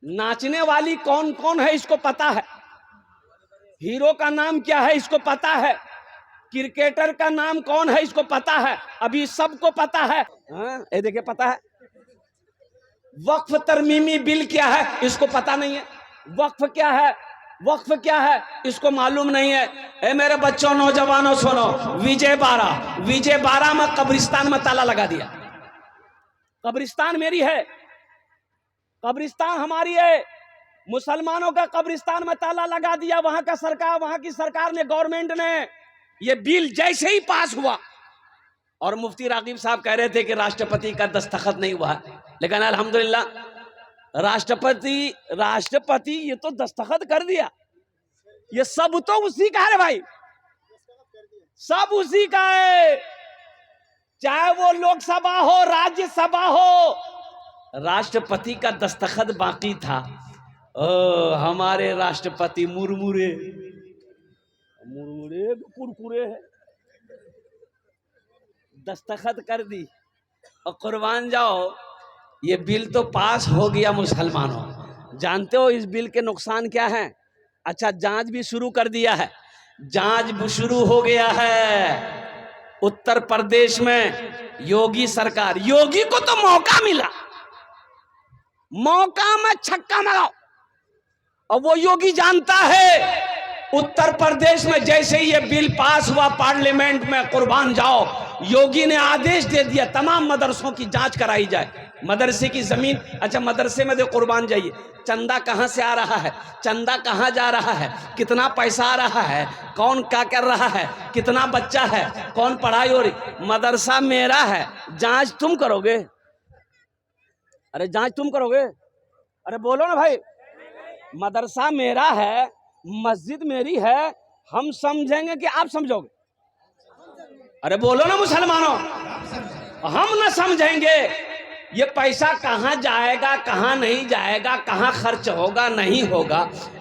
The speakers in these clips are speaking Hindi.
नाचने वाली कौन कौन है इसको पता है, हीरो का नाम क्या है इसको पता है, क्रिकेटर का नाम कौन है इसको पता है, अभी सबको पता है। ये देखिए पता है। वक्फ तरमीमी बिल क्या है इसको पता नहीं है, वक्फ क्या है, वक्फ क्या है इसको मालूम नहीं है। ए मेरे बच्चों नौजवानों सुनो, विजय बारह में कब्रिस्तान में ताला लगा दिया। कब्रिस्तान मेरी है, कब्रिस्तान हमारी है, मुसलमानों का कब्रिस्तान में ताला लगा दिया। वहां की सरकार ने, गवर्नमेंट ने, ये बिल जैसे ही पास हुआ, और मुफ्ती रागिब साहब कह रहे थे कि राष्ट्रपति का दस्तखत नहीं हुआ, लेकिन अल्हम्दुलिल्लाह राष्ट्रपति ये तो दस्तखत कर दिया। ये सब तो उसी का है भाई, सब उसी का है, चाहे वो लोकसभा हो राज्यसभा हो, राष्ट्रपति का दस्तखत बाकी था। हमारे राष्ट्रपति मुरमुरे कुरकुरे है, दस्तखत कर दी और कुर्बान जाओ ये बिल तो पास हो गया। मुसलमानों जानते हो इस बिल के नुकसान क्या है? अच्छा, जांच भी शुरू कर दिया है, जांच भी शुरू हो गया है। उत्तर प्रदेश में योगी सरकार, योगी को तो मौका मिला, मौका में छक्का मारो, और वो योगी जानता है उत्तर प्रदेश में जैसे ही ये बिल पास हुआ पार्लियामेंट में, कुर्बान जाओ, योगी ने आदेश दे दिया तमाम मदरसों की जांच कराई जाए। मदरसे की जमीन, अच्छा मदरसे में देखो कुर्बान जाइए, चंदा कहां से आ रहा है, चंदा कहां जा रहा है, कितना पैसा आ रहा है, कौन क्या कर रहा है, कितना बच्चा है, कौन पढ़ाई हो रही। मदरसा मेरा है, जांच तुम करोगे? अरे जांच तुम करोगे? अरे बोलो ना भाई, मदरसा मेरा है, मस्जिद मेरी है, हम समझेंगे कि आप समझोगे? अरे बोलो ना मुसलमानों, हम ना समझेंगे। ये पैसा कहां जाएगा, कहां नहीं जाएगा, कहां खर्च होगा नहीं होगा,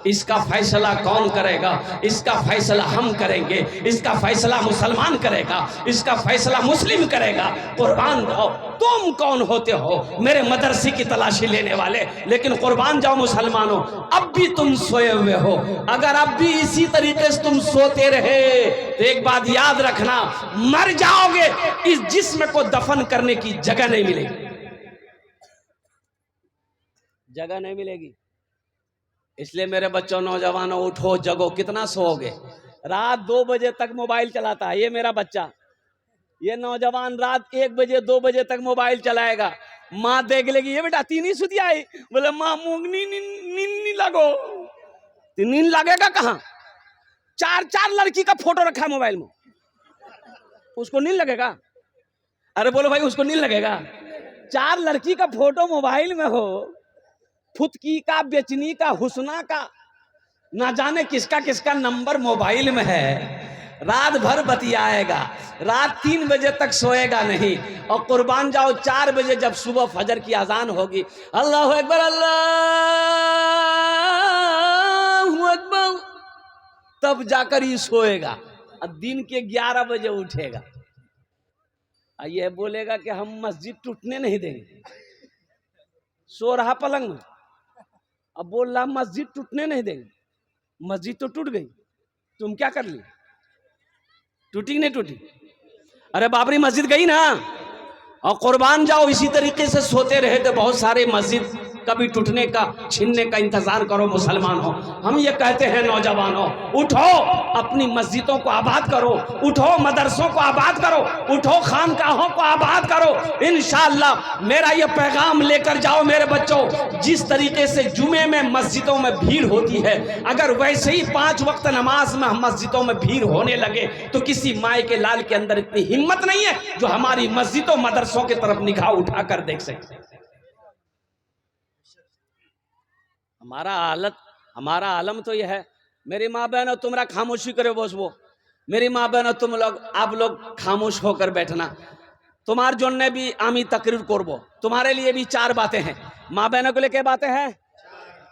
इसका फैसला कौन करेगा? इसका फैसला हम करेंगे, इसका फैसला मुसलमान करेगा, इसका फैसला मुस्लिम करेगा। कुर्बान जाओ, तुम कौन होते हो मेरे मदरसे की तलाशी लेने वाले? लेकिन कुर्बान जाओ मुसलमानों, अब भी तुम सोए हुए हो। अगर अब भी इसी तरीके से तुम सोते रहे तो एक बात याद रखना, मर जाओगे, इस जिस्म को दफन करने की जगह नहीं मिलेगी, जगह नहीं मिलेगी। इसलिए मेरे बच्चों नौजवानों उठो जगो, कितना सोओगे? रात 2 बजे तक मोबाइल चलाता है ये मेरा बच्चा, ये नौजवान रात 1 बजे 2 बजे तक मोबाइल चलाएगा। माँ देख लेगी, ये बेटा तीन ही सुधी आई, बोले माँ मूंगनी नींद लगो, नींद लगेगा कहाँ? 4 लड़की का फोटो रखा है मोबाइल में, उसको नींद लगेगा? अरे बोलो भाई, उसको नींद लगेगा? 4 लड़की का फोटो मोबाइल में हो, फुतकी का, बेचनी का, हुस्ना का, ना जाने किसका किसका नंबर मोबाइल में है, रात भर बतियाएगा, रात 3 बजे तक सोएगा नहीं। और कुर्बान जाओ 4 बजे जब सुबह फजर की अजान होगी, अल्लाहु अकबर अल्लाहु अकबर, तब जाकर ही सोएगा, और दिन के 11 बजे उठेगा। ये बोलेगा कि हम मस्जिद टूटने नहीं देंगे, सो रहा पलंग में, अब बोल रहा मस्जिद टूटने नहीं देंगे। मस्जिद तो टूट गई, तुम क्या कर ली? टूटी नहीं टूटी? अरे बाबरी मस्जिद गई ना। और कुर्बान जाओ इसी तरीके से सोते रहे तो बहुत सारे मस्जिद कभी टूटने का, छीनने का इंतजार करो मुसलमानों। हम ये कहते हैं नौजवानों, उठो, अपनी मस्जिदों को आबाद करो, उठो मदरसों को आबाद करो, उठो खानकाहों को आबाद करो। इंशाअल्लाह मेरा ये पैगाम लेकर जाओ मेरे बच्चों, जिस तरीके से जुमे में मस्जिदों में भीड़ होती है, अगर वैसे ही 5 वक्त नमाज में मस्जिदों में भीड़ होने लगे तो किसी माए के लाल के अंदर इतनी हिम्मत नहीं है जो हमारी मस्जिदों मदरसों की तरफ निगाह उठाकर देख सके। हमारा आलम तो यह है। मेरी माँ बहनों, तुमरा खामोशी करे बस वो, मेरी माँ बहनों तुम लोग, आप लोग खामोश होकर बैठना। तुम्हार जोड़ने भी आमी तकरीर करबो, तुम्हारे लिए भी 4 बातें हैं। माँ बहनों के लिए क्या बातें हैं?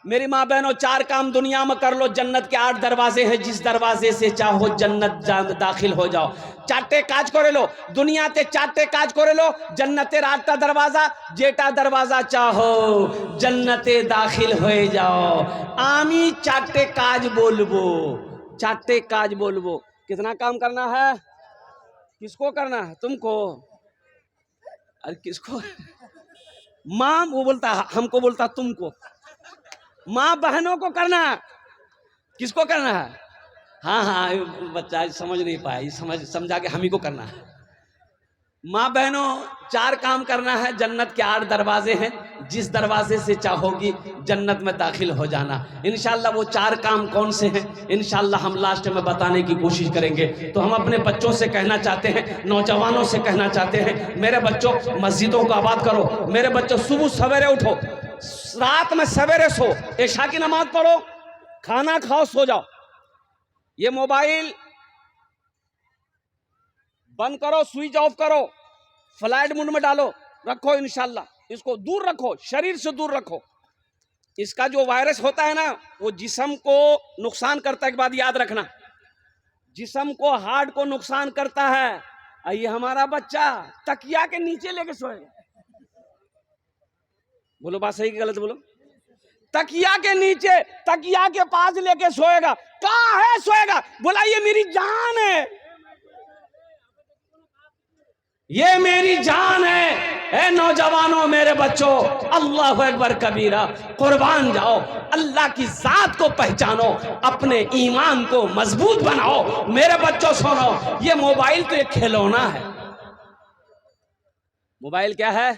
मेरी माँ बहनों, 4 काम दुनिया में कर लो, जन्नत के 8 दरवाजे हैं, जिस दरवाजे से चाहो जन्नत दाखिल हो जाओ। 4टे काज करे लो दुनिया ते, 4टे काज करे लो जन्नतेर 8टा दरवाजा, जेटा दरवाजा चाहो जन्नते दाखिल हो जाओ। आमी 4टे काज बोलबो, 4टे काज बोलबो। कितना काम करना है? किसको करना है? तुमको। अरे किसको? माँ वो बोलता हमको, बोलता तुमको। माँ बहनों को करना है। किसको करना है? हाँ हाँ, बच्चा समझ नहीं पाया, समझा के हम ही को करना है। माँ बहनों, 4 काम करना है। जन्नत के 8 दरवाजे हैं, जिस दरवाजे से चाहोगी जन्नत में दाखिल हो जाना। इंशाल्लाह वो 4 काम कौन से हैं इंशाल्लाह हम लास्ट में बताने की कोशिश करेंगे। तो हम अपने बच्चों से कहना चाहते हैं, नौजवानों से कहना चाहते हैं, मेरे बच्चों मस्जिदों को आबाद करो। मेरे बच्चों सुबह सवेरे उठो, रात में सवेरे सो, इशा की नमाज पढ़ो, खाना खाओ, सो जाओ। ये मोबाइल बंद करो, स्विच ऑफ करो, फ्लाइट मोड में डालो, रखो। इंशाल्लाह इसको दूर रखो, शरीर से दूर रखो। इसका जो वायरस होता है ना, वो जिस्म को नुकसान करता है। एक बात याद रखना, जिस्म को, हार्ट को नुकसान करता है। ये हमारा बच्चा तकिया के नीचे लेके सोएगा। बोलो बात सही कि गलत? बोलो। तकिया के नीचे, तकिया के पास लेके सोएगा। कहाँ है सोएगा? बोला ये मेरी जान है, ये मेरी जान है। ए नौजवानों, मेरे बच्चों, अल्लाहु अकबर कबीरा, कुर्बान जाओ। अल्लाह की जात को पहचानो, अपने ईमान को मजबूत बनाओ। मेरे बच्चों सुनो, ये मोबाइल तो एक खिलौना है। मोबाइल क्या है?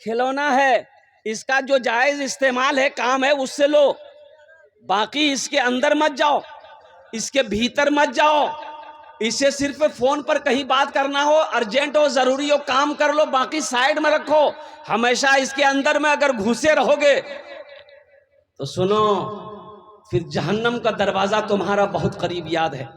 खिलौना है। इसका जो जायज इस्तेमाल है, काम है, उससे लो। बाकी इसके अंदर मत जाओ, इसके भीतर मत जाओ। इसे सिर्फ फोन पर कहीं बात करना हो, अर्जेंट हो, जरूरी हो, काम कर लो, बाकी साइड में रखो। हमेशा इसके अंदर में अगर घुसे रहोगे तो सुनो, फिर जहन्नम का दरवाजा तुम्हारा बहुत करीब। याद है,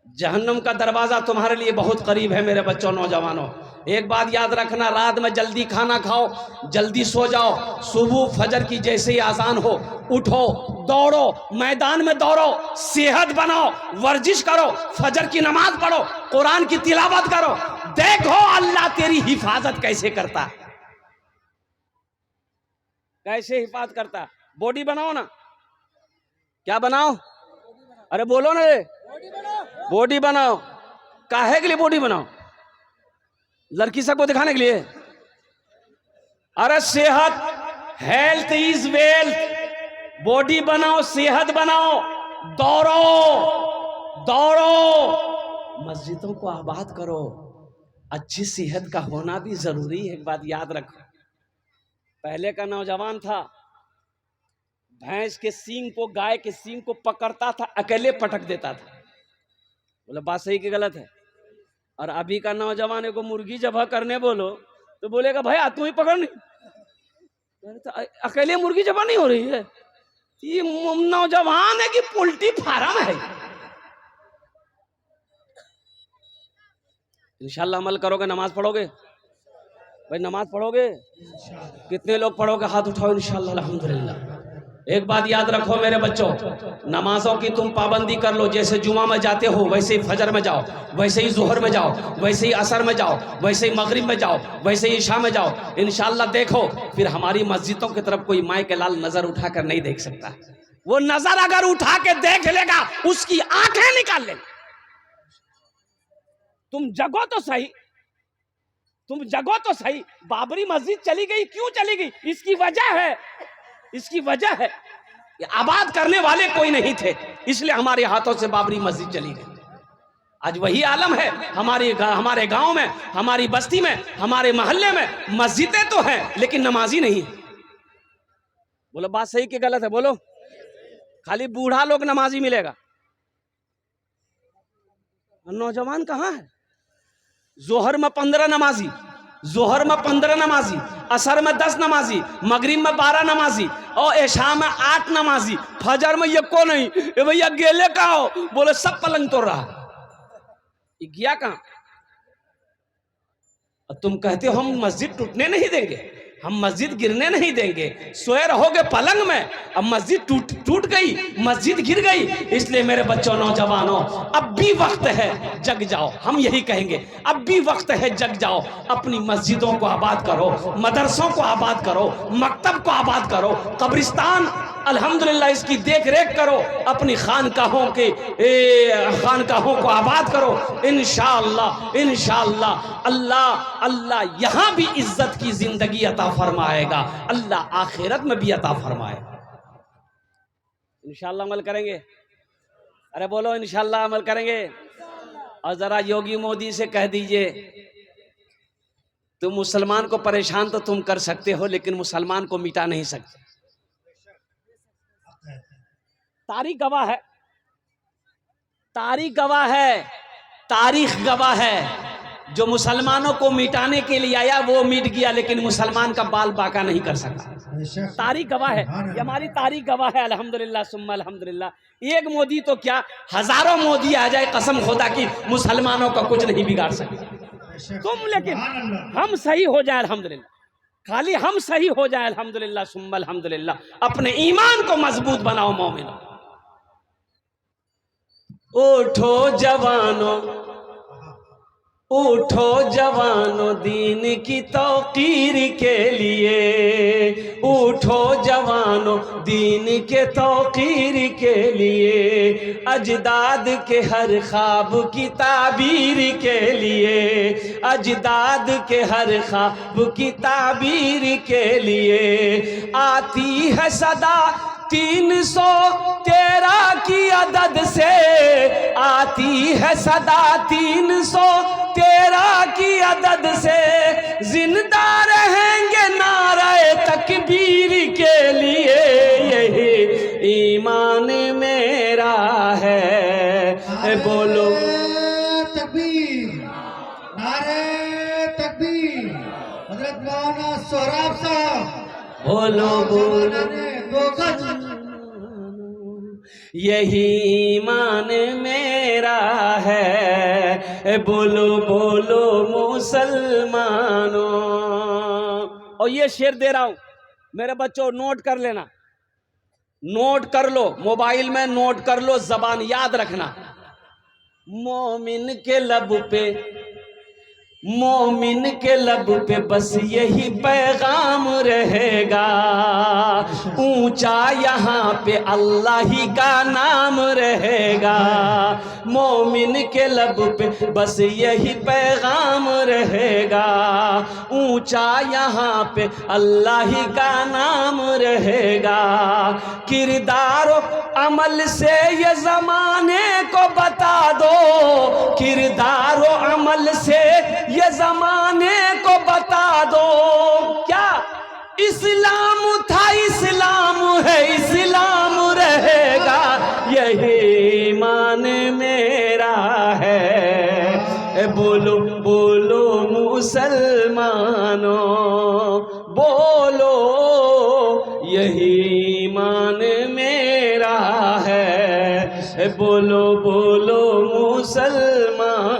जहन्नम का दरवाजा तुम्हारे लिए बहुत करीब है। मेरे बच्चों, नौजवानों, एक बात याद रखना, रात में जल्दी खाना खाओ, जल्दी सो जाओ। सुबह फजर की जैसे ही आजान हो, उठो, दौड़ो, मैदान में दौड़ो, सेहत बनाओ, वर्जिश करो, फजर की नमाज पढ़ो, कुरान की तिलावत करो। देखो अल्लाह तेरी हिफाजत कैसे करता, कैसे हिफाजत करता। बॉडी बनाओ ना। क्या बनाओ? अरे बोलो ना, बॉडी बनाओ। काहे के लिए बॉडी बनाओ? लड़की सबको दिखाने के लिए? अरे सेहत, हेल्थ इज वेल्थ। बॉडी बनाओ, सेहत बनाओ, दौड़ो दौड़ो, मस्जिदों को आबाद करो। अच्छी सेहत का होना भी जरूरी है। एक बात याद रखो, पहले का नौजवान था, भैंस के सींग को, गाय के सींग को पकड़ता था, अकेले पटक देता था। बोले बात सही कि गलत है? और अभी का नौजवान को मुर्गी जबह करने बोलो तो बोलेगा भैया तू ही पकड़। नहीं तो अकेले मुर्गी जबह नहीं हो रही है। ये नौजवान है कि पोल्ट्री फार्म है? इंशाल्लाह अमल करोगे, नमाज पढ़ोगे भाई, नमाज पढ़ोगे? कितने लोग पढ़ोगे? हाथ उठाओ। इंशाल्लाह अल्हम्दुलिल्लाह। एक बात याद रखो मेरे बच्चों, नमाजों की तुम पाबंदी कर लो। जैसे जुमा में जाते हो वैसे ही फजर में जाओ, वैसे ही जोहर में जाओ, वैसे ही असर में जाओ, वैसे ही मगरिब में जाओ, वैसे ही ईशा में जाओ। इंशाल्लाह देखो, फिर हमारी मस्जिदों की तरफ कोई माए के लाल नजर उठाकर नहीं देख सकता। वो नजर अगर उठा के देख लेगा, उसकी आंखें निकाल लेगा। तुम जगो तो सही, तुम जगो तो सही। बाबरी मस्जिद चली गई, क्यों चली गई? इसकी वजह है, इसकी वजह है आबाद करने वाले कोई नहीं थे, इसलिए हमारे हाथों से बाबरी मस्जिद चली गई। आज वही आलम है हमारे गांव में, हमारी बस्ती में, हमारे मोहल्ले में मस्जिदें तो हैं लेकिन नमाजी नहीं है। बोलो बात सही कि गलत है? बोलो। खाली बूढ़ा लोग नमाजी मिलेगा, नौजवान कहाँ है? जोहर में 15 नमाजी, जोहर में 15 नमाजी, असर में 10 नमाजी, मगरिब में 12 नमाजी और ऐशा में 8 नमाजी, फजर में ये को नहीं। ए भैया गेले का हो? बोले सब पलंग तोड़ रहा। ये गया कहां? तुम कहते हो हम मस्जिद टूटने नहीं देंगे। हम मस्जिद गिरने नहीं देंगे। सोए रहोगे पलंग में, अब मस्जिद टूट गई, मस्जिद गिर गई। इसलिए मेरे बच्चों, नौजवानों, अब भी वक्त है, जग जाओ। हम यही कहेंगे, अब भी वक्त है, जग जाओ। अपनी मस्जिदों को आबाद करो, मदरसों को आबाद करो, मकतब को आबाद करो, कब्रिस्तान अल्हम्दुलिल्लाह इसकी देख रेख करो, अपनी खानकाहों को आबाद करो। इंशाअल्लाह इंशाअल्लाह अल्लाह अल्लाह यहाँ भी इज्जत की जिंदगी अता फरमाएगा, अल्लाह आखिरत में भी अता फरमाएगा। इंशाअल्लाह अमल करेंगे। अरे बोलो इंशाअल्लाह अमल करेंगे। और जरा योगी मोदी से कह दीजिए, तुम मुसलमान को परेशान तो तुम कर सकते हो, लेकिन मुसलमान को मिटा नहीं सकते। तारीख गवाह है, तारीख गवाह है, तारीख गवाह है। जो मुसलमानों को मिटाने के लिए आया वो मिट गया, लेकिन मुसलमान का बाल बाका नहीं कर सका। तारीख गवाह है, ये हमारी तारीख गवाह है। अल्हम्दुलिल्लाह सुम्मा अल्हम्दुलिल्लाह। एक मोदी तो क्या, हजारों मोदी आ जाए, कसम खुदा की मुसलमानों का कुछ नहीं बिगाड़ सके तुम, लेकिन हम सही हो जाए अल्हम्दुलिल्लाह। खाली हम सही हो जाए अल्हम्दुलिल्लाह सुम्मा अल्हम्दुलिल्लाह। अपने ईमान को मजबूत बनाओ मोमिनो। उठो जवानों, उठो जवानों दीन की तौकीर के लिए, उठो जवानों दीन के तौकीर के लिए, अजदाद के हर ख्वाब की ताबीर के लिए, अजदाद के हर ख्वाब की ताबीर के लिए। आती है सदा 313 की अदद से, आती है सदा 313 की अदद से, जिंदा रहेंगे नारे तकबीर के लिए। यही ईमान मेरा है, बोलो तकबीर, नारे तकबीर। हजरत मौलाना सोहराब साहब, बोलो बोलो यही ईमान मेरा है, बोलो बोलो मुसलमानों। और ये शेर दे रहा हूं मेरे बच्चों, नोट कर लेना, नोट कर लो, मोबाइल में नोट कर लो, जबान याद रखना। मोमिन के लब पे, मोमिन के लब पे बस यही पैगाम रहेगा, ऊंचा यहाँ पे अल्लाह ही का नाम रहेगा। मोमिन के लब पे बस यही पैगाम रहेगा, ऊंचा यहाँ पे अल्लाह ही का नाम रहेगा। किरदार अमल से ये जमाने को बता दो, किरदार अमल से ये जमाने को बता दो। क्या इस्लाम था, इस्लाम है, इस्लाम रहेगा। यही ईमान मेरा है, बोलो बोलो मुसलमानों, बोलो यही ईमान मेरा है, बोलो बोलो मुसलमानों।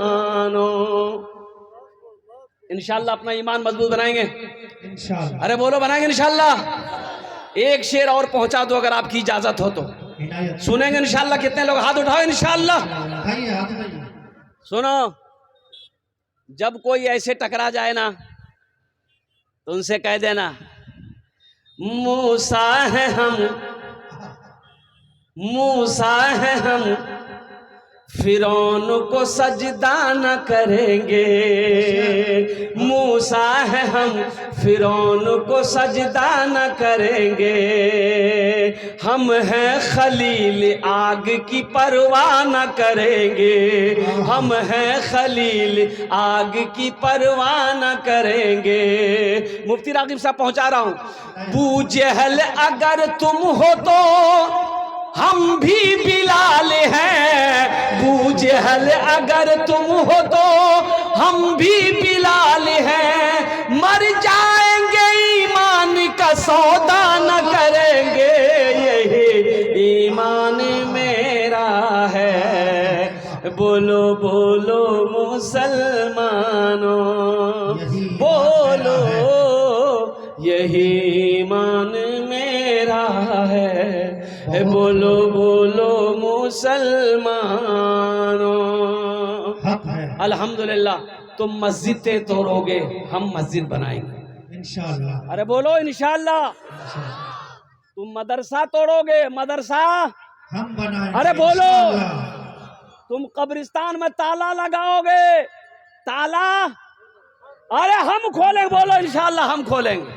इंशाअल्लाह अपना ईमान मजबूत बनाएंगे इंशाअल्लाह। अरे बोलो बनाएंगे इंशाअल्लाह। एक शेर और पहुंचा दो अगर आपकी इजाजत हो तो, सुनेंगे इंशाअल्लाह। कितने लोग हाथ उठाओ इंशाअल्लाह। सुनो, जब कोई ऐसे टकरा जाए ना तो उनसे कह देना, मूसा है हम, मूसा है हम, फिरौन को सजदा न करेंगे। मूसा है हम, फिरौन को सजदा न करेंगे। हम हैं खलील, आग की परवाह न करेंगे। हम हैं खलील, आग की परवाह न करेंगे। मुफ्ती रागिब साहब पहुंचा रहा हूं। बू जहल अगर तुम हो तो हम भी बिलाल हैं। बू जहल अगर तुम हो तो हम भी बिलाल हैं। मर जाएंगे ईमान का सौदा न करेंगे। यही ईमान मेरा है, बोलो बोलो मुसलमानों, बोलो यही ईमान मेरा है, बोलो बोलो मुसलमानों। हक है अल्हम्दुलिल्लाह, तुम मस्जिदें तोड़ोगे, हम मस्जिद बनाएंगे इंशाअल्लाह। अरे बोलो इंशाअल्लाह। तुम मदरसा तोड़ोगे, मदरसा हम बनाएंगे अरे बोलो। इंशाअल्लाह। तुम कब्रिस्तान में ताला लगाओगे, ताला अरे हम खोलेंगे, बोलो इंशाअल्लाह हम खोलेंगे।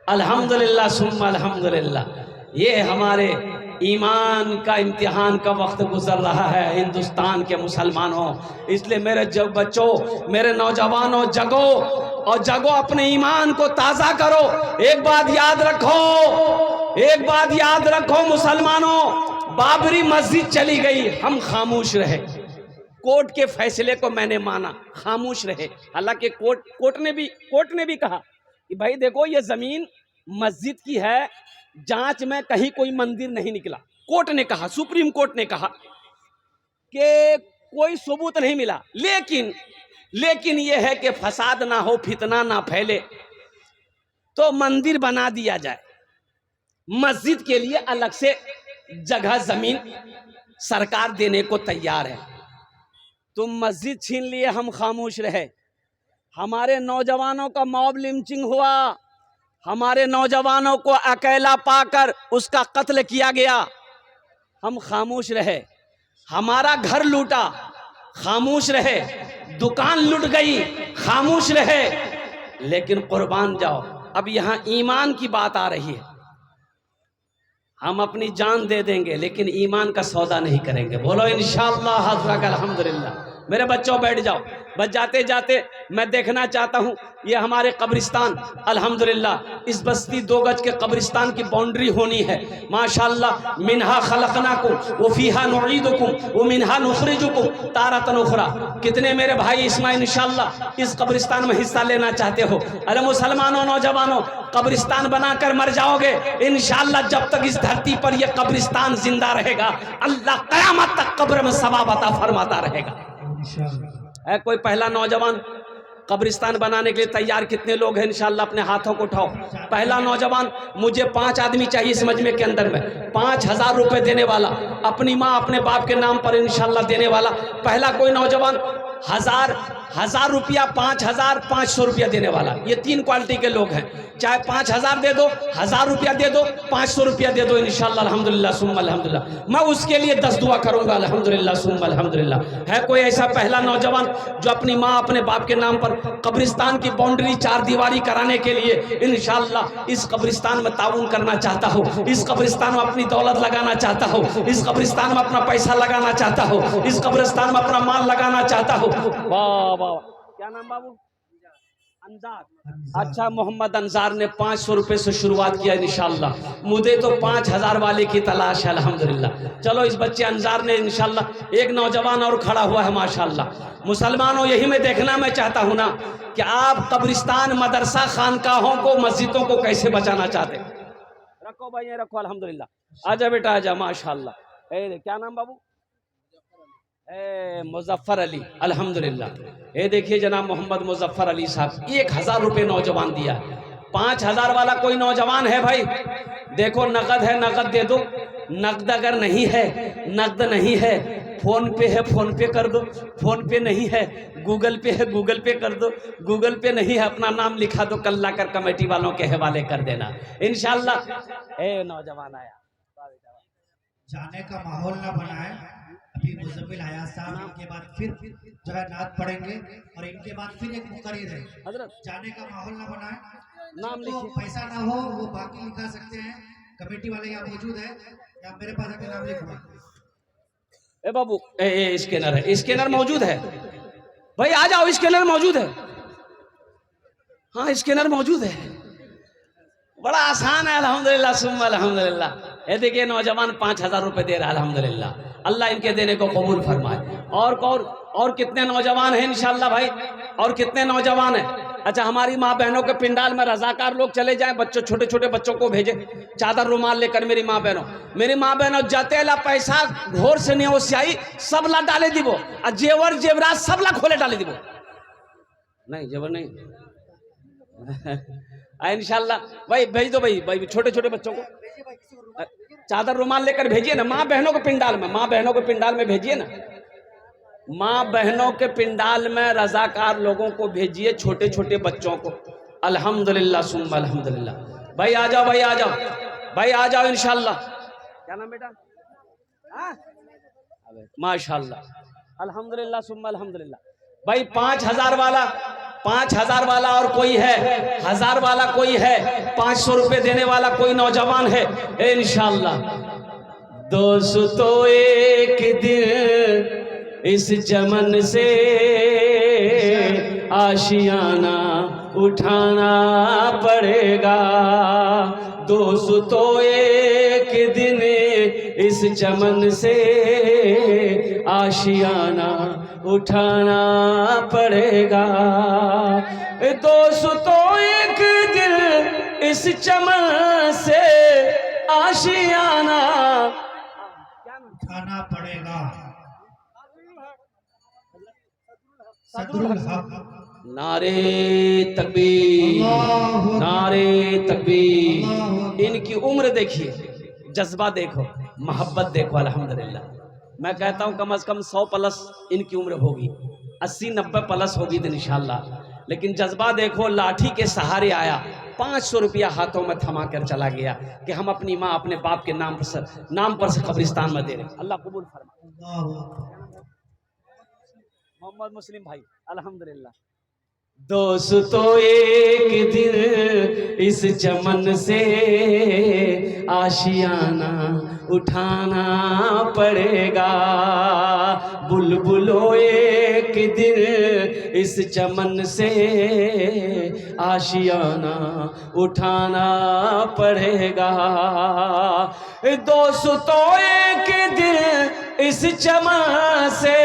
अल्हम्दुलिल्लाह सुम्मा अल्हम्दुलिल्लाह। ये हमारे ईमान का इम्तिहान का वक्त गुजर रहा है हिंदुस्तान के मुसलमानों। इसलिए मेरे जब बच्चों, मेरे नौजवानों, जगो और जगो, अपने ईमान को ताज़ा करो। एक बात याद रखो, एक बात याद रखो मुसलमानों, बाबरी मस्जिद चली गई, हम खामोश रहे। कोर्ट के फैसले को मैंने माना, खामोश रहे। हालांकि कोर्ट ने भी कहा कि भाई देखो ये जमीन मस्जिद की है, जांच में कहीं कोई मंदिर नहीं निकला। कोर्ट ने कहा, सुप्रीम कोर्ट ने कहा कि कोई सबूत नहीं मिला। लेकिन यह है कि फसाद ना हो, फितना ना फैले, तो मंदिर बना दिया जाए। मस्जिद के लिए अलग से जगह जमीन सरकार देने को तैयार है। तुम मस्जिद छीन लिए, हम खामोश रहे। हमारे नौजवानों का मॉब लिंचिंग हुआ, हमारे नौजवानों को अकेला पाकर उसका कत्ल किया गया, हम खामोश रहे। हमारा घर लूटा, खामोश रहे। दुकान लूट गई, खामोश रहे। लेकिन कुर्बान जाओ, अब यहां ईमान की बात आ रही है। हम अपनी जान दे देंगे लेकिन ईमान का सौदा नहीं करेंगे। बोलो इंशाअल्लाह हज़रत अल्हम्दुलिल्लाह। मेरे बच्चों बैठ जाओ। बस जाते जाते मैं देखना चाहता हूँ ये हमारे कब्रिस्तान, अल्हम्दुलिल्लाह इस बस्ती 2 गज के कब्रिस्तान की बाउंड्री होनी है माशाअल्लाह। मिन्हा खलकनाकुम व फीहा नुईदुकुम व मिन्हा नुखरिजुकुम तारतन उखरा। कितने मेरे भाई इसमें इंशाअल्लाह इस कब्रिस्तान में हिस्सा लेना चाहते हो? अरे मुसलमानों, नौजवानों, कब्रिस्तान बनाकर मर जाओगे इंशाअल्लाह। जब तक इस धरती पर यह कब्रिस्तान जिंदा रहेगा, अल्लाह कयामत तक कब्र में सवाब अता फरमाता रहेगा। है कोई पहला नौजवान कब्रिस्तान बनाने के लिए तैयार? कितने लोग हैं इंशाअल्लाह? अपने हाथों को उठाओ। पहला नौजवान, मुझे 5 आदमी चाहिए इस मजमे के अंदर में, 5000 रुपए देने वाला, अपनी माँ अपने बाप के नाम पर इंशाअल्लाह देने वाला। पहला कोई नौजवान 1000 रुपया, 5000, 500 रुपया देने वाला। ये 3 क्वालिटी के लोग हैं। चाहे 5000 दे दो, 1000 रुपया दे दो, 500 रुपया दे दो, इंशाअल्लाह अल्हम्दुलिल्लाह सुम्मा अल्हम्दुलिल्लाह मैं उसके लिए 10 दुआ करूंगा अल्हम्दुलिल्लाह सुम्मा अल्हम्दुलिल्लाह। है कोई ऐसा पहला नौजवान जो अपनी माँ अपने बाप के नाम पर कब्रिस्तान की बाउंड्री 4 दीवारी कराने के लिए इंशाअल्लाह इस कब्रिस्तान में ताउन करना चाहता हो, इस कब्रिस्तान में अपनी दौलत लगाना चाहता हो, इस कब्रिस्तान में अपना पैसा लगाना चाहता हो, इस कब्रिस्तान में अपना माल लगाना चाहता हो? वाह वाह, क्या नाम बाबू? अंजार। अच्छा, मोहम्मद अंजार ने 500 रुपए से शुरुआत किया इंशाअल्लाह। मुझे तो 5000 वाले की तलाश है अल्हम्दुलिल्लाह। चलो इस बच्चे अंजार ने इंशाअल्लाह, एक नौजवान और खड़ा हुआ है माशाअल्लाह। मुसलमानों, यही मैं देखना मैं चाहता हूं ना कि आप कब्रिस्तान, मदरसा, खानकाहों को, मस्जिदों को कैसे बचाना चाहते। रखो भाई, रखो अल्हम्दुलिल्लाह। आजा बेटा आजा माशाअल्लाह। क्या नाम बाबू? मुजफ्फर अली, अल्हम्दुलिल्लाह। ये देखिए जनाब मोहम्मद मुजफ्फर अली साहब, 1000 रुपये नौजवान दिया। 5000 वाला कोई नौजवान है भाई? देखो नगद है, नगद दे दो। नगद अगर नहीं है, नगद नहीं है, फोन पे है, फोन पे कर दो। फोन पे नहीं है, गूगल पे है, गूगल पे कर दो। गूगल पे नहीं है, अपना नाम लिखा दो, कल लाकर कमेटी वालों के हवाले कर देना इंशाअल्लाह। नौजवान आया, जाने का माहौल ना बनाए। अभी मुज़म्मिल हयात साहब, इनके बाद फिर जो है नात पढ़ेंगे और इनके बाद फिर एक मुकर्रिर है। हजरत जाने का माहौल ना बनाए, नाम तो लिखिए। पैसा ना हो वो बाकी लिखा सकते हैं। कमेटी वाले यहाँ मौजूद है, या मेरे पास आके नाम लिखवा। ए बाबू, स्कैनर है, स्कैनर मौजूद है भाई, आ जाओ, स्कैनर मौजूद है। हाँ स्कैनर मौजूद है, बड़ा आसान है अल्हम्दुलिल्लाह सुम्मा अल्हम्दुलिल्लाह। ये देखिए नौजवान 5000 रुपए दे रहा है अल्हम्दुलिल्लाह। अल्लाह इनके देने को कबूल फरमाए। और कितने नौजवान हैं इंशाअल्लाह भाई? और कितने नौजवान हैं? अच्छा, हमारी माँ बहनों के पिंडाल में रजाकार लोग चले जाएं, बच्चों, छोटे छोटे बच्चों को भेजे चादर रुमाल लेकर। मेरी माँ बहनों जतेला पैसा घोर से नहीं ओसियाई सब ला डाले दिबो, और जेवर जेवरात सब ला खोले डाले दिबो। नहीं जेवर नहीं इंशाल्लाह भाई भेज दो भाई, भाई छोटे छोटे बच्चों को चादर रुमाल लेकर भेजिए ना, माँ बहनों के पिंडाल में, माँ बहनों के पिंडाल में भेजिए ना, माँ बहनों के पिंडाल में रजाकार लोगों को भेजिए, छोटे छोटे बच्चों को। अल्हम्दुलिल्लाह सुम्मा अल्हम्दुलिल्लाह। भाई आ जाओ, भाई आ जाओ, भाई आ जाओ इंशाल्लाह। क्या नाम बेटा? माशाल्लाह, अल्हम्दुलिल्लाह सुम्मा अल्हम्दुलिल्लाह। भाई 5,000 वाला, 5,000 वाला और कोई है, 1000 वाला कोई है, 500 रुपए देने वाला कोई नौजवान है इंशाल्लाह। दोस्तों एक दिन इस चमन से आशियाना उठाना पड़ेगा, दोस्तों एक दिन इस चमन से आशियाना उठाना पड़ेगा, दोस्तों एक दिन इस चमन से आशियाना उठाना पड़ेगा। सदरुल हक। नारे तकबीर, नारे तकबीर। इनकी उम्र देखिए, जज्बा देखो, मोहब्बत देखो। अल्हम्दुलिल्लाह मैं कहता हूँ कम से कम 100 प्लस इनकी उम्र होगी, 80-90 प्लस होगी तो इंशाल्लाह। लेकिन जज्बा देखो, लाठी के सहारे आया, 500 रुपया हाथों में थमा कर चला गया कि हम अपनी माँ अपने बाप के नाम पर से कब्रिस्तान में दे रहे। अल्लाह कबूल फरमा। मोहम्मद मुस्लिम भाई अल्हम्दुलिल्लाह। दोस्तों एक दिन इस चमन से आशियाना उठाना पड़ेगा, बुलबुलों एक दिन इस चमन से आशियाना उठाना पड़ेगा, दोस्तों एक दिन इस चमन से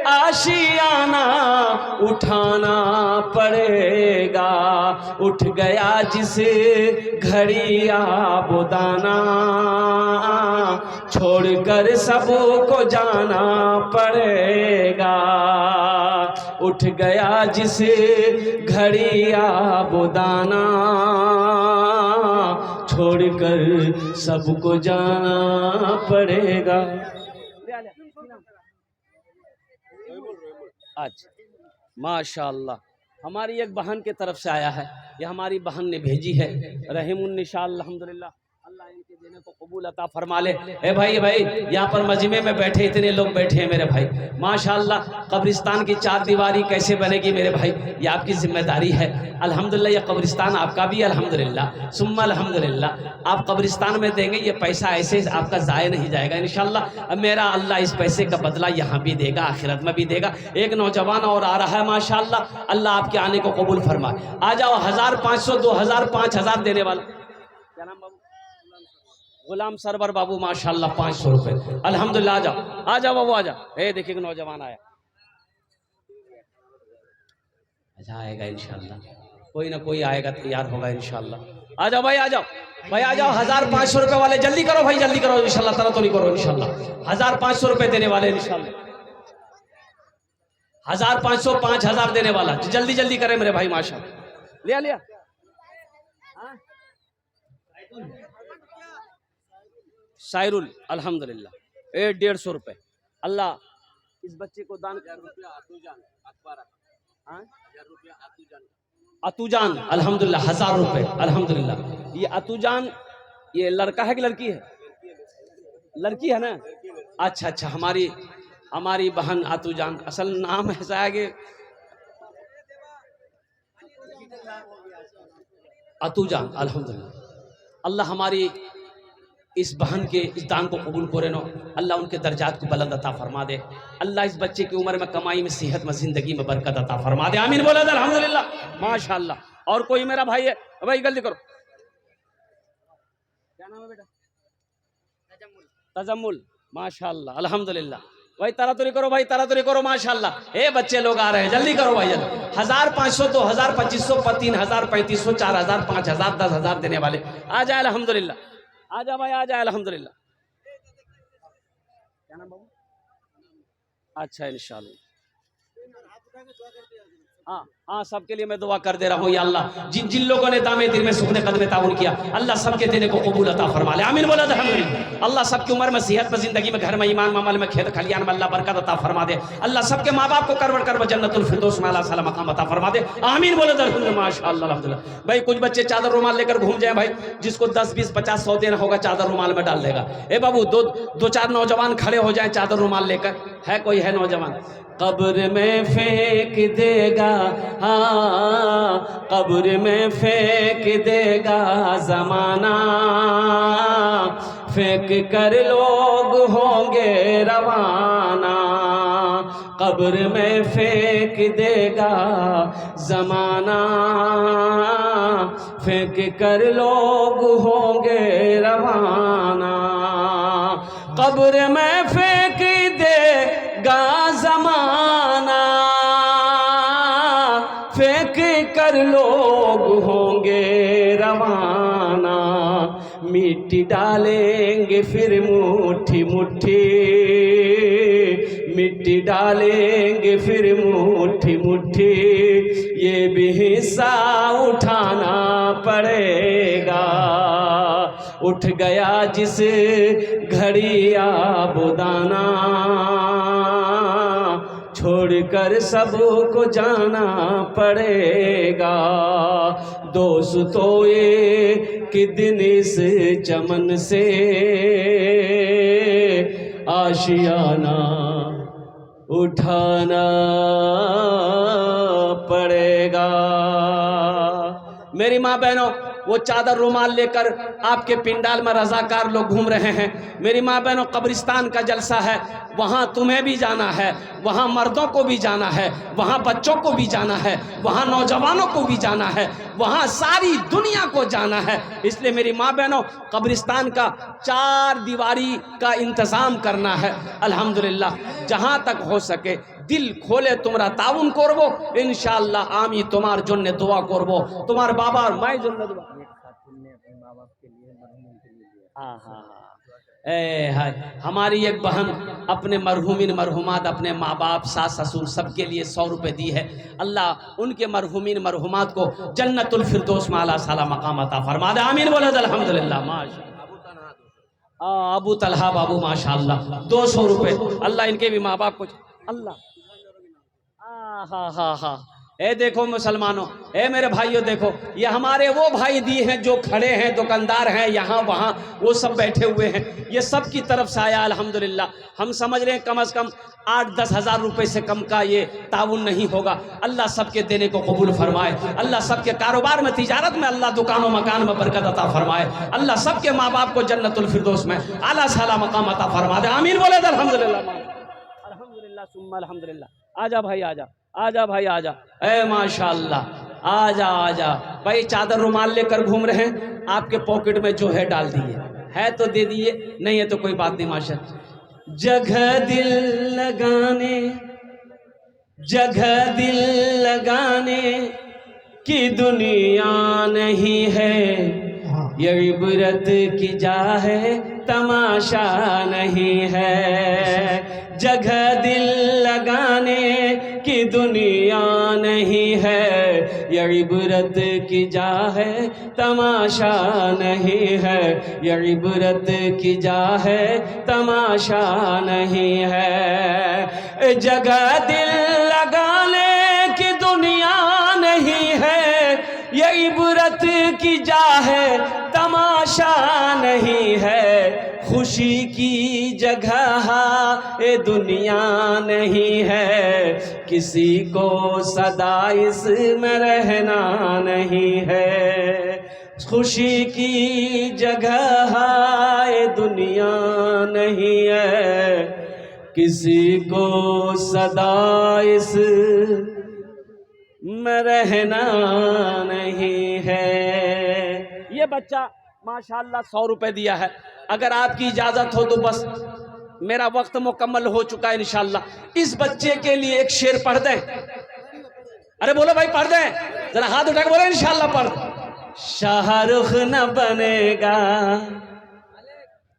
आशियाना उठाना पड़ेगा। उठ गया जिस घड़ी आबोदाना, छोड़कर सबको जाना पड़ेगा। उठ गया जिस घड़ी आबोदाना, छोड़कर सबको जाना पड़ेगा। अच्छा माशाअल्लाह, हमारी एक बहन के तरफ से आया है, ये हमारी बहन ने भेजी है। रहीमुन्निसा अल्हम्दुलिल्लाह, अल्लाह इनके देने को कबूल अता फरमा ले। ए भाई यहाँ पर मजमे में बैठे इतने लोग बैठे हैं मेरे भाई, माशाअल्लाह। कब्रिस्तान की 4 दीवारी कैसे बनेगी मेरे भाई, ये आपकी जिम्मेदारी है। अल्हम्दुलिल्लाह ये कब्रिस्तान आपका भी अल्हम्दुलिल्लाह सुम्मा अल्हम्दुलिल्लाह। आप कब्रिस्तान में देंगे, ये पैसा ऐसे आपका ज़ाया नहीं जाएगा इंशाअल्लाह। मेरा अल्लाह इस पैसे का बदला यहाँ भी देगा, आखिरत में भी देगा। एक नौजवान और आ रहा है माशाअल्लाह, अल्लाह आपके आने को कबूल फरमाए। आ जाओ, 1500, 2000, 5000 देने वाला। क्या नाम बाबू? गुलाम सरवर बाबू माशाअल्लाह, 500 रुपए अल्हम्दुलिल्लाह। आ जाओ बाबू, आ जाओ। ए देखिए नौजवान आया, अच्छा आएगा इंशाअल्लाह, कोई ना कोई आएगा, तैयार होगा इंशाअल्लाह। आ जाओ भाई, आ जाओ भाई, आ जाओ। 1500 रुपए वाले जल्दी करो भाई, जल्दी करो इंशाअल्लाह, तरह तो नहीं करो इंशाअल्लाह। 1500 रुपए देने वाले इंशाअल्लाह, 1500, 5000 देने वाला, जल्दी जल्दी करें मेरे भाई माशाअल्लाह। लिया लिया सायरुल अल्हम्दुलिल्लाह, 150 रुपए। अल्लाह इस बच्चे को दान। अतुजान अल्हम्दुलिल्लाह 1000 रुपए अल्हम्दुलिल्लाह। ये अतुजान ये लड़का है कि लड़की है? लड़की है ना? अच्छा अच्छा, हमारी बहन अतुजान, असल नाम ऐसा है कि अतुजान अल्हम्दुलिल्लाह। अल्लाह हमारी इस बहन के इस दान को कबूल करे नो, अल्लाह उनके दर्जात को बुलंद अता फरमा दे। अल्लाह इस बच्चे की उम्र में, कमाई में, सेहत में, जिंदगी में बरकत अता फरमा दे। आमीन बोला अल्हम्दुलिल्लाह माशाअल्लाह। और कोई मेरा भाई है भाई, जल्दी करो। क्या नाम है बेटा? तजम्मुल माशाअल्लाह अल्हम्दुलिल्लाह। भाई तरातुरी करो भाई, तरातुरी करो माशाअल्लाह। ए बच्चे लोग आ रहे हैं, जल्दी करो भाई जल्दी। 1500, 2000, 2500, 3000, 3500, 4000, 5000, 10,000 देने वाले आ जाए अल्हम्दुलिल्लाह। आ जा भाई, आ जाए अल्हम्दुलिल्लाह। क्या नाम बाबू? अच्छा इंशाअल्लाह। हाँ हाँ, सबके लिए मैं दुआ कर दे रहा हूँ या अल्लाह, जिन जिन लोगों ने दामे दिल में सुखने कदम ताउन किया, अल्लाह सबके देने को कबूल अता फरमा ले, आमीन बोला अल्हम्दुलिल्लाह। अल्लाह सबकी उम्र में, सेहत में, जिंदगी में, घर में, ईमान में, अमल में, खेत खलियान में अल्लाह बरकत अता फरमा दे। अल्लाह सबके माँ बाप को करवट कर जन्नतुल फिरदौस में अल्लाह सलाम मकाम अता फरमा दे, आमीन बोला अल्हम्दुलिल्लाह माशाअल्लाह अल्हम्दुलिल्लाह। भाई कुछ बच्चे चादर रुमाल लेकर घूम जाए भाई, जिसको 10 20 50 100 देना होगा चादर रुमाल में डाल देगा। ए बाबू दो चार नौजवान खड़े हो जाए चादर रुमाल लेकर, है कोई है नौजवान? कब्र में फेंक देगा, हाँ कब्र में फेंक देगा जमाना, फेंक कर लोग होंगे रवाना। कब्र में फेंक देगा जमाना, फेंक कर लोग होंगे रवाना। कब्र में फेंक देगा जमाना, फेंक कर लोग होंगे रवाना। मिट्टी डालेंगे फिर मुट्ठी मुट्ठी, मिट्टी डालेंगे फिर मुट्ठी मुट्ठी, ये भी हिस्सा उठाना पड़ेगा। उठ गया जिस घड़ी आबुदाना, छोड़कर सबको जाना पड़ेगा। दोस्तों एक दिन इस चमन से आशियाना उठाना पड़ेगा। मेरी माँ बहनों, वो चादर रुमाल लेकर आपके पिंडाल में रजाकार लोग घूम रहे हैं। मेरी माँ बहनों, कब्रिस्तान का जलसा है, वहाँ तुम्हें भी जाना है, वहाँ मर्दों को भी जाना है, वहाँ बच्चों को भी जाना है, वहाँ नौजवानों को भी जाना है, वहाँ सारी दुनिया को जाना है। इसलिए मेरी माँ बहनों, कब्रिस्तान का 4 दीवारी का इंतज़ाम करना है। अल्हम्दुलिल्लाह, जहाँ तक हो सके दिल खोले তোমরা তাউন করব ইনশাআল্লাহ। আমি তোমার জন্য দোয়া করব, তোমার বাবার মায়ের জন্য দোয়া। हाँ हाँ हाँ, ए हाय, हमारी एक बहन अपने मरहुमिन मरहुमात, अपने माँ बाप, सास ससुर सबके लिए 100 रुपए दी है। अल्लाह उनके मरहुमिन मरहुमात को जन्नतुल फिरदौस में आला साला मकाम अता फरमा दे, आमीन बोले अल्हम्दुलिल्लाह माशाअल्लाह। अबू तलहा बाबू माशाअल्लाह 200 रुपए, अल्लाह इनके भी माँ बाप को अल्लाह। हाँ हाँ हाँ, ए देखो मुसलमानों, ए मेरे भाइयों देखो, ये हमारे वो भाई दिए हैं जो खड़े हैं, दुकानदार हैं, यहाँ वहाँ वो सब बैठे हुए हैं, ये सब की तरफ से आया अल्हम्दुलिल्लाह। हम समझ रहे हैं कम से कम 8-10 हज़ार रुपए से कम का ये ताउन नहीं होगा। अल्लाह सबके देने को कबूल फरमाए, अल्लाह सबके कारोबार में, तिजारत में, अल्लाह दुकानों मकान में बरकत अता फरमाए, अल्लाह सबके माँ बाप को जन्नतुल फिरदौस में आला साला मकाम अता फरमा दे, आमीन बोले अल्हम्दुलिल्लाह अल्हम्दुलिल्लाह सुम्मा अल्हम्दुलिल्लाह। आजा भाई आजा, आजा भाई आजा, ए माशाअल्लाह, आजा आजा भाई। चादर रुमाल लेकर घूम रहे हैं, आपके पॉकेट में जो है डाल दिए, है तो दे दिए, नहीं है तो कोई बात नहीं माशाअल्लाह। जगह दिल लगाने, जगह दिल लगाने की दुनिया नहीं है, ये इबरत की जा है, तमाशा नहीं है। जगह दिल लगाने की दुनिया नहीं है, ये इबरत की जा है, तमाशा नहीं है, ये इबरत की जा है, तमाशा नहीं है। जगह दिल लगाने की दुनिया नहीं है, ये इबरत की जा है, तमाशा नहीं है। खुशी की जगह ये दुनिया नहीं है, किसी को सदा इसमें रहना नहीं है। खुशी की जगह ये दुनिया नहीं है, किसी को सदा इस में रहना नहीं है। ये बच्चा माशाअल्लाह 100 रुपए दिया है। अगर आपकी इजाजत हो तो बस, मेरा वक्त मुकम्मल हो चुका है इंशाअल्लाह। इस बच्चे के लिए एक शेर पढ़ दें। अरे बोलो भाई, पढ़ दें, जरा हाथ उठा के बोलो इंशाअल्लाह पढ़। शाहरुख न बनेगा,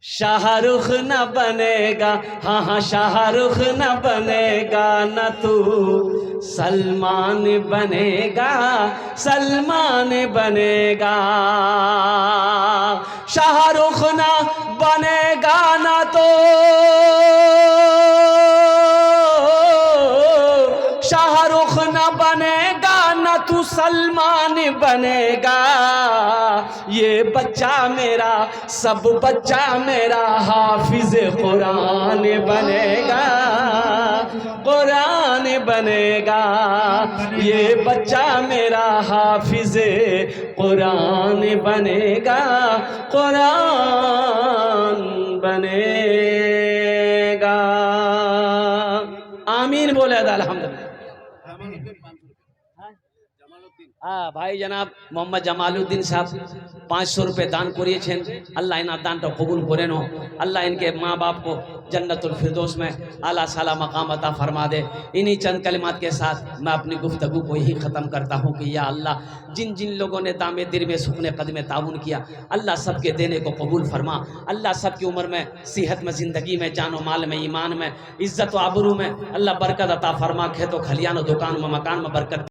शाहरुख न बनेगा, हाँ हाँ शाहरुख न बनेगा, न तू सलमान बनेगा, सलमान बनेगा। शाहरुख न बनेगा न तो शाहरुख न बनेगा, न तू सलमान बनेगा। ये बच्चा मेरा, सब बच्चा मेरा हाफिज कुरान बनेगा, कुरान बनेगा। ये बच्चा मेरा हाफिज कुरान बनेगा, कुरान बनेगा। आमीन बोले अल्हम्दुलिल्लाह। हाँ भाई जनाब मोहम्मद जमालुद्दीन साहब 500 रुपये दान करिए। अल्लाह इना दान तो कबूल करें नो। अल्लाह इनके माँ बाप को जन्नतुल फिरदौस में आला साला मकाम अता फरमा दे। इन्हीं चंद कलिमात के साथ मैं अपनी गुफ्तगू को यही ख़त्म करता हूँ कि या अल्लाह जिन जिन लोगों ने दामे दिल में सुखने कदम ताउन किया, अल्लाह सबके देने को कबूल फरमा। अल्लाह सबकी उम्र में, सेहत में, ज़िंदगी में, जानो माल में, ईमान में, इज़्ज़त व आबरू में अल्लाह बरकत अता फरमा। खेतों खलियान दुकान में, मकान में बरकत